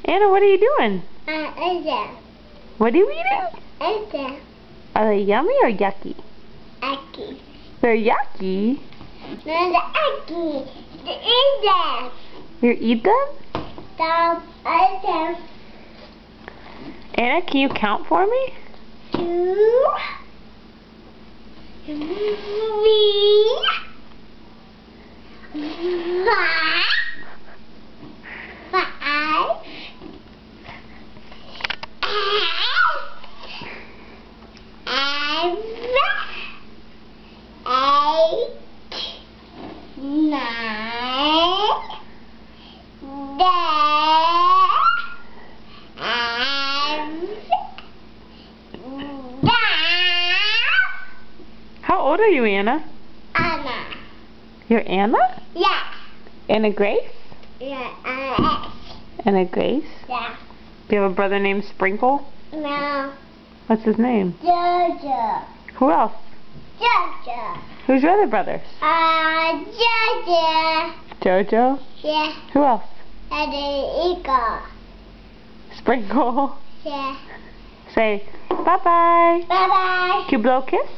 Anna, what are you doing? Eating. What are you eating? Eating. Are they yummy or yucky? Eggy. They're yucky. No, the eggy. The eating. You eat them? The eating. Anna, can you count for me? 2, 3, 4, 5, 8, 9, 10, How old are you, Anna? Anna. You're Anna? Yeah. Anna Grace? Yeah. Anna Grace? Yeah. Do you have a brother named Sprinkle? No. What's his name? Jojo. Who else? Jojo. Who's your other brothers? Jojo. Jojo? Yeah. Who else? And the eagle. Sprinkle. Yeah. Say bye-bye. Bye bye. Can you blow a kiss?